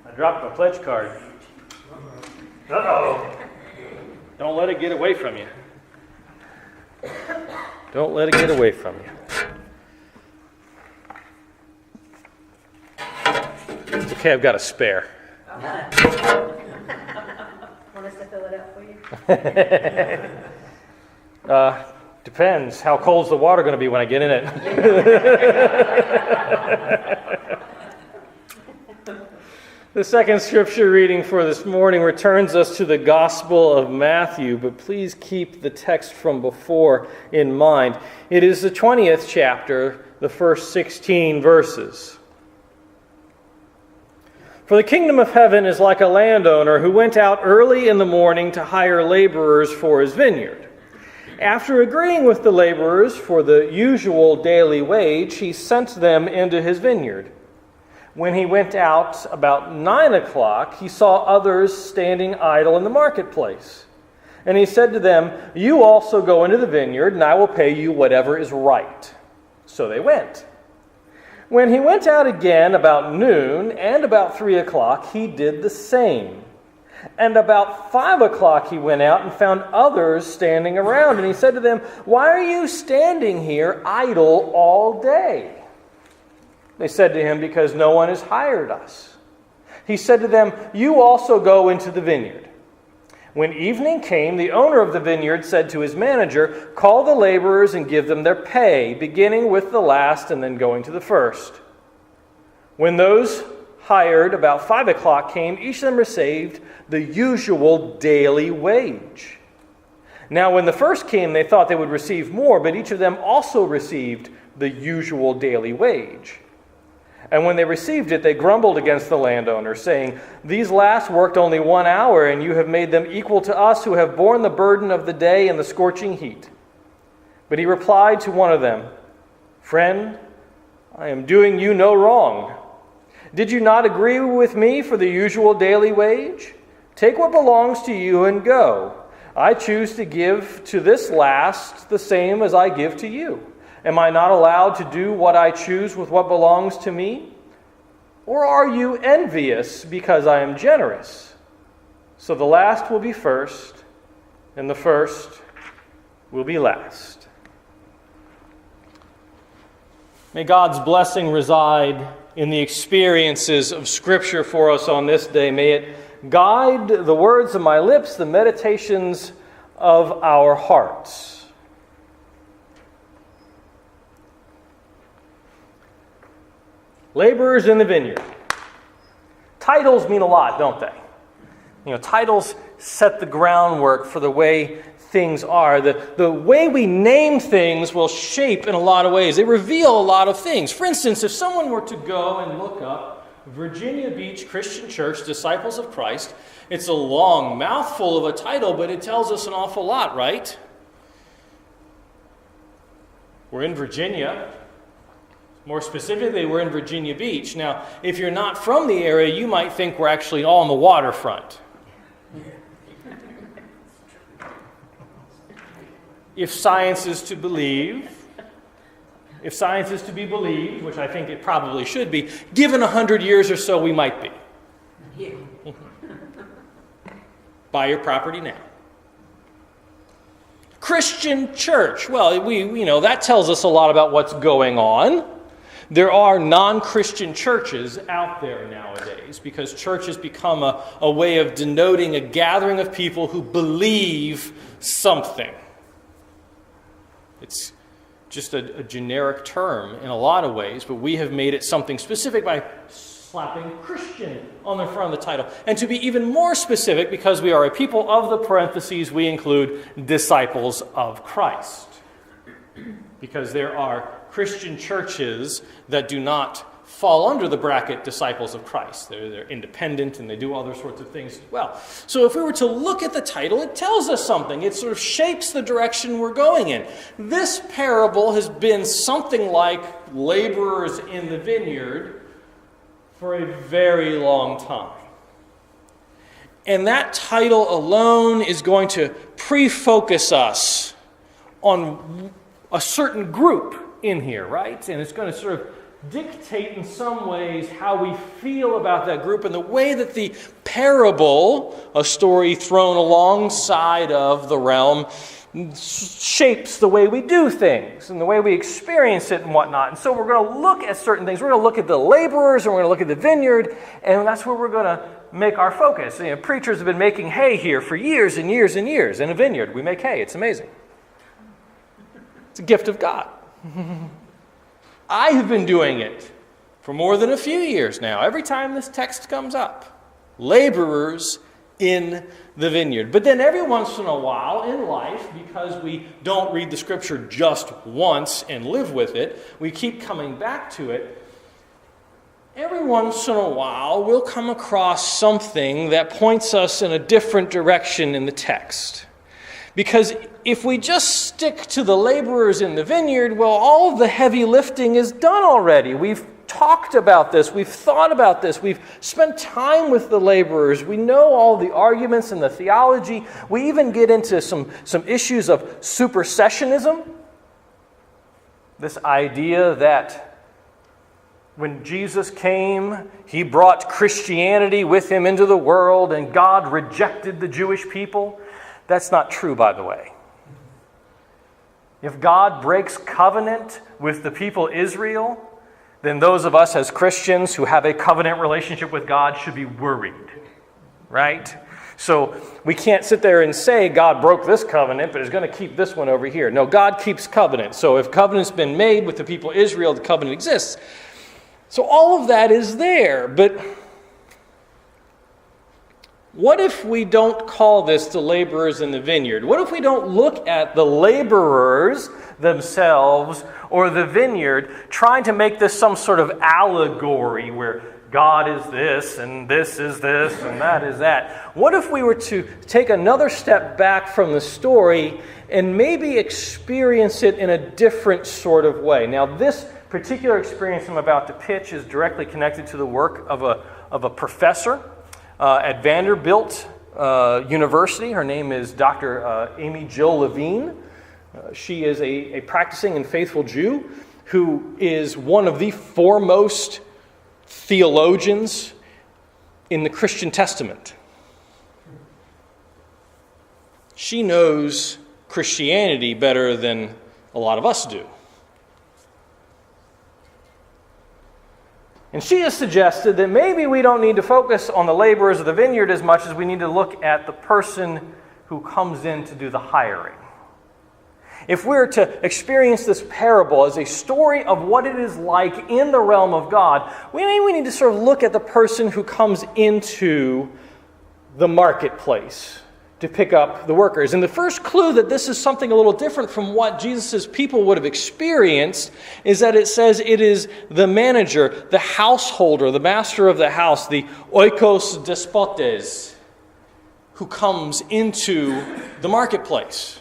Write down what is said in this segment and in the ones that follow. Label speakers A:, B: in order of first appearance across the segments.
A: I dropped my pledge card. Uh-oh. Don't let it get away from you. Don't let it get away from you. It's okay, I've got a spare.
B: Want us to fill it out for you?
A: Depends. How cold's the water going to be when I get in it? The second scripture reading for this morning returns us to the Gospel of Matthew, but please keep the text from before in mind. It is the 20th chapter, the first 16 verses. For the kingdom of heaven is like a landowner who went out early in the morning to hire laborers for his vineyard. After agreeing with the laborers for the usual daily wage, he sent them into his vineyard. When he went out about 9 o'clock, he saw others standing idle in the marketplace. And he said to them, "You also go into the vineyard, and I will pay you whatever is right." So they went. When he went out again about noon and about 3 o'clock, he did the same. And about 5 o'clock he went out and found others standing around. And he said to them, "Why are you standing here idle all day?" They said to him, "Because no one has hired us." He said to them, "You also go into the vineyard." When evening came, the owner of the vineyard said to his manager, "Call the laborers and give them their pay, beginning with the last and then going to the first." When those hired about 5 o'clock came, each of them received the usual daily wage. Now when the first came, they thought they would receive more, but each of them also received the usual daily wage. And when they received it, they grumbled against the landowner, saying, "These last worked only 1 hour, and you have made them equal to us who have borne the burden of the day and the scorching heat." But he replied to one of them, "Friend, I am doing you no wrong. Did you not agree with me for the usual daily wage? Take what belongs to you and go. I choose to give to this last the same as I give to you. Am I not allowed to do what I choose with what belongs to me? Or are you envious because I am generous? So the last will be first, and the first will be last." May God's blessing reside in the experiences of Scripture for us on this day. May it guide the words of my lips, the meditations of our hearts. Laborers in the vineyard. Titles mean a lot, don't they? Titles set the groundwork for the way things are. The way we name things will shape in a lot of ways. They reveal a lot of things. For instance, if someone were to go and look up Virginia Beach Christian Church, Disciples of Christ, it's a long mouthful of a title, but it tells us an awful lot, right? We're in Virginia. More specifically, we're in Virginia Beach. Now, if you're not from the area, you might think we're actually all on the waterfront. If science is to be believed, which I think it probably should be, given 100 years or so, we might be. Buy your property now. Christian church. Well, that tells us a lot about what's going on. There are non-Christian churches out there nowadays because church has become a way of denoting a gathering of people who believe something. It's just a generic term in a lot of ways, but we have made it something specific by slapping Christian on the front of the title. And to be even more specific, because we are a people of the parentheses, we include disciples of Christ. Because there are Christian churches that do not fall under the bracket disciples of Christ. They're independent and they do other sorts of things as well. So if we were to look at the title, it tells us something. It sort of shapes the direction we're going in. This parable has been something like laborers in the vineyard for a very long time. And that title alone is going to pre-focus us on a certain group in here, right? And it's going to sort of dictate in some ways how we feel about that group, and the way that the parable, a story thrown alongside of the realm, shapes the way we do things and the way we experience it and whatnot. And so we're going to look at certain things. We're going to look at the laborers, and we're going to look at the vineyard, and that's where we're going to make our focus. Preachers have been making hay here for years and years and years. In a vineyard, we make hay. It's amazing. It's a gift of God. I have been doing it for more than a few years now. Every time this text comes up, laborers in the vineyard. But then every once in a while in life, because we don't read the scripture just once and live with it, we keep coming back to it. Every once in a while, we'll come across something that points us in a different direction in the text. Because if we just stick to the laborers in the vineyard, well, all of the heavy lifting is done already. We've talked about this. We've thought about this. We've spent time with the laborers. We know all the arguments and the theology. We even get into some issues of supersessionism. This idea that when Jesus came, he brought Christianity with him into the world, and God rejected the Jewish people. That's not true, by the way. If God breaks covenant with the people Israel, then those of us as Christians who have a covenant relationship with God should be worried, right? So we can't sit there and say God broke this covenant, but is going to keep this one over here. No, God keeps covenant. So if covenant's been made with the people Israel, the covenant exists. So all of that is there, but what if we don't call this the laborers in the vineyard? What if we don't look at the laborers themselves or the vineyard trying to make this some sort of allegory where God is this and this is this and that is that? What if we were to take another step back from the story and maybe experience it in a different sort of way? Now, this particular experience I'm about to pitch is directly connected to the work of a professor at Vanderbilt University. Her name is Dr. Amy Jill Levine. She is a practicing and faithful Jew who is one of the foremost theologians in the Christian Testament. She knows Christianity better than a lot of us do. And she has suggested that maybe we don't need to focus on the laborers of the vineyard as much as we need to look at the person who comes in to do the hiring. If we're to experience this parable as a story of what it is like in the realm of God, we need to sort of look at the person who comes into the marketplace to pick up the workers. And the first clue that this is something a little different from what Jesus' people would have experienced is that it says it is the manager, the householder, the master of the house, the oikos despotes, who comes into the marketplace.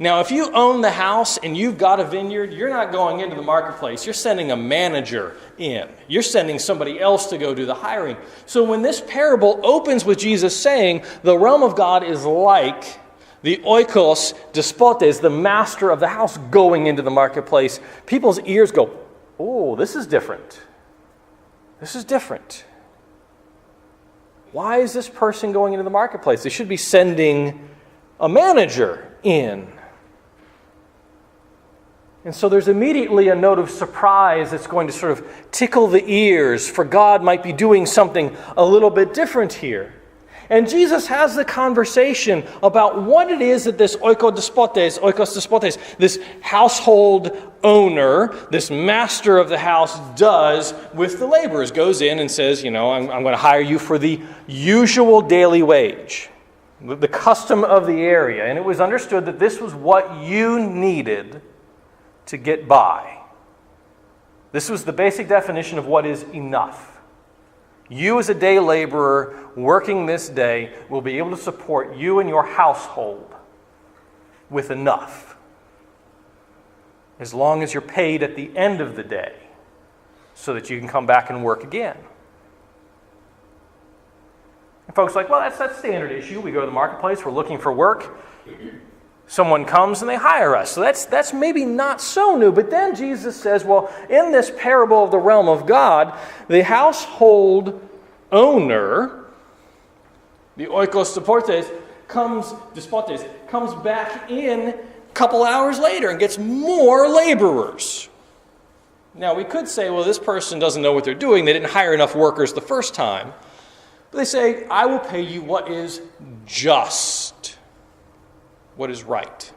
A: Now, if you own the house and you've got a vineyard, you're not going into the marketplace. You're sending a manager in. You're sending somebody else to go do the hiring. So when this parable opens with Jesus saying the realm of God is like the oikos despotes, the master of the house, going into the marketplace, people's ears go, oh, this is different. This is different. Why is this person going into the marketplace? They should be sending a manager in. And so there's immediately a note of surprise that's going to sort of tickle the ears, for God might be doing something a little bit different here. And Jesus has the conversation about what it is that this oikos despotes, this household owner, this master of the house, does with the laborers. Goes in and says, I'm going to hire you for the usual daily wage, the custom of the area. And it was understood that this was what you needed to get by. This was the basic definition of what is enough. You as a day laborer working this day will be able to support you and your household with enough, as long as you're paid at the end of the day so that you can come back and work again. And folks are like, well, that's that standard issue. We go to the marketplace, we're looking for work. Someone comes and they hire us. So that's maybe not so new. But then Jesus says, well, in this parable of the realm of God, the household owner, the oikos despotes, comes back in a couple hours later and gets more laborers. Now, we could say, well, this person doesn't know what they're doing. They didn't hire enough workers the first time. But they say, I will pay you what is just, what is right.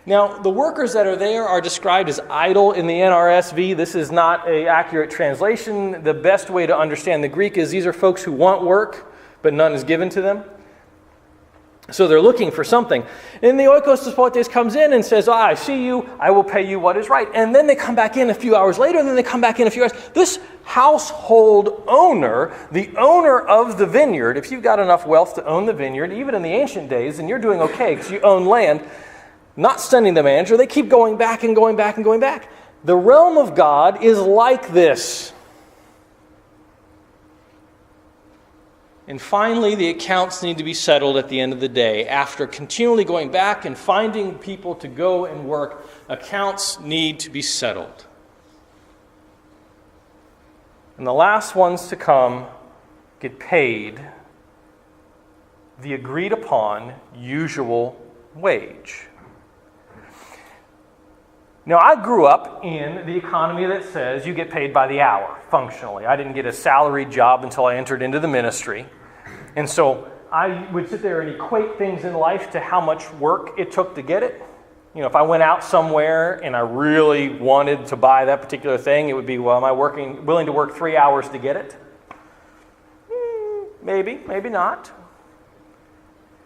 A: Now, the workers that are there are described as idle in the NRSV. This is not an accurate translation. The best way to understand the Greek is these are folks who want work, but none is given to them. So they're looking for something. And the oikos despotes comes in and says, I see you, I will pay you what is right. And then they come back in a few hours later, and then they come back in a few hours. This household owner, the owner of the vineyard, if you've got enough wealth to own the vineyard, even in the ancient days, and you're doing okay because you own land, not sending the manager, they keep going back and going back and going back. The realm of God is like this. And finally, the accounts need to be settled at the end of the day. After continually going back and finding people to go and work, accounts need to be settled. And the last ones to come get paid the agreed upon usual wage. Now, I grew up in the economy that says you get paid by the hour, functionally. I didn't get a salaried job until I entered into the ministry. And so I would sit there and equate things in life to how much work it took to get it. You know, if I went out somewhere and I really wanted to buy that particular thing, it would be, well, am I willing to work 3 hours to get it? Maybe, maybe not.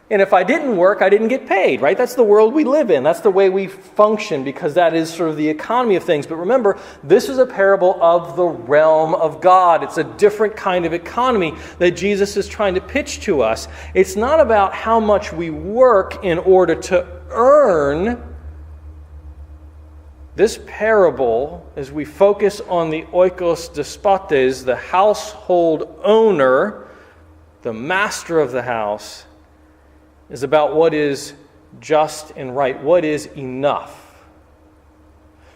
A: And if I didn't work, I didn't get paid, right? That's the world we live in. That's the way we function because that is sort of the economy of things. But remember, this is a parable of the realm of God. It's a different kind of economy that Jesus is trying to pitch to us. It's not about how much we work in order to earn. This parable, as we focus on the oikos despotes, the household owner, the master of the house, is about what is just and right, what is enough.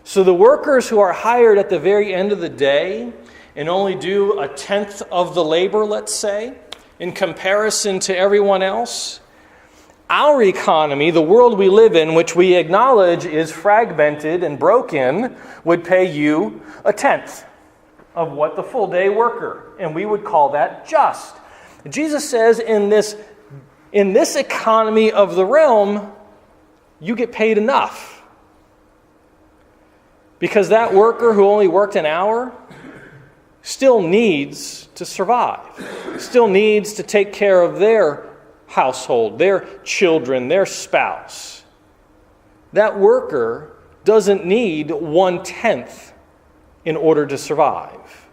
A: So the workers who are hired at the very end of the day and only do a tenth of the labor, let's say, in comparison to everyone else, our economy, the world we live in, which we acknowledge is fragmented and broken, would pay you a tenth of what the full day worker, and we would call that just. Jesus says in this economy of the realm, you get paid enough. Because that worker who only worked an hour still needs to survive, still needs to take care of their household, their children, their spouse. That worker doesn't need 1/10 in order to survive.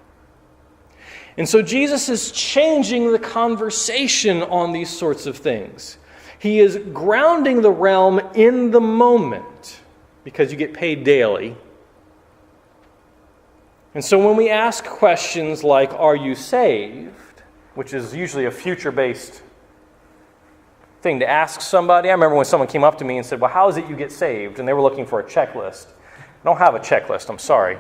A: And so Jesus is changing the conversation on these sorts of things. He is grounding the realm in the moment because you get paid daily. And so when we ask questions like, are you saved? Which is usually a future-based thing to ask somebody. I remember when someone came up to me and said, well, how is it you get saved? And they were looking for a checklist. I don't have a checklist, I'm sorry.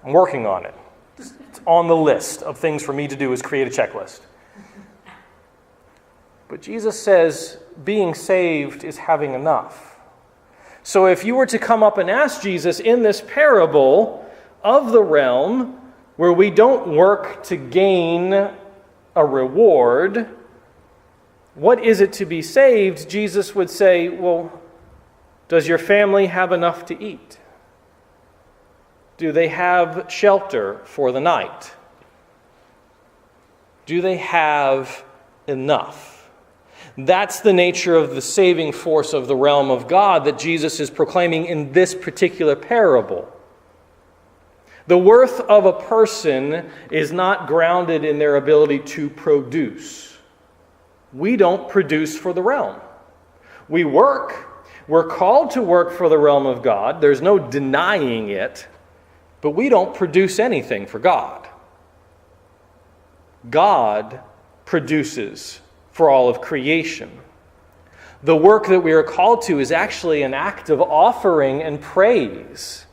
A: I'm working on it. It's on the list of things for me to do is create a checklist. But Jesus says being saved is having enough. So if you were to come up and ask Jesus in this parable of the realm where we don't work to gain a reward, what is it to be saved? Jesus would say, well, does your family have enough to eat? Do they have shelter for the night? Do they have enough? That's the nature of the saving force of the realm of God that Jesus is proclaiming in this particular parable. The worth of a person is not grounded in their ability to produce. We don't produce for the realm. We work. We're called to work for the realm of God. There's no denying it. But we don't produce anything for God. God produces for all of creation. The work that we are called to is actually an act of offering and praise.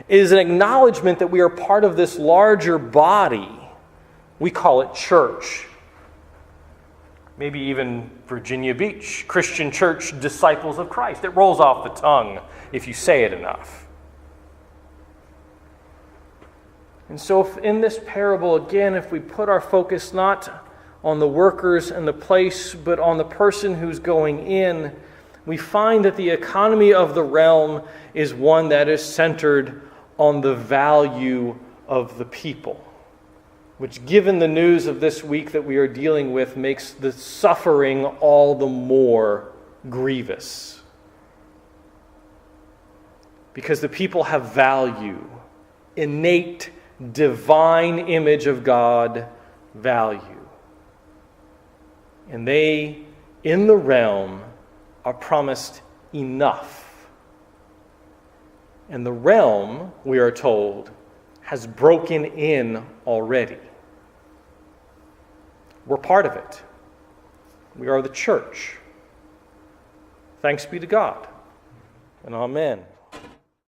A: It is an acknowledgement that we are part of this larger body. We call it church. Maybe even Virginia Beach, Christian Church Disciples of Christ. It rolls off the tongue if you say it enough. And so if in this parable, again, if we put our focus not on the workers and the place, but on the person who's going in, we find that the economy of the realm is one that is centered on the value of the people, which, given the news of this week that we are dealing with, makes the suffering all the more grievous. Because the people have value, innate, divine image of God value. And they, in the realm, are promised enough. And the realm, we are told, has broken in already. We're part of it. We are the church. Thanks be to God, and amen.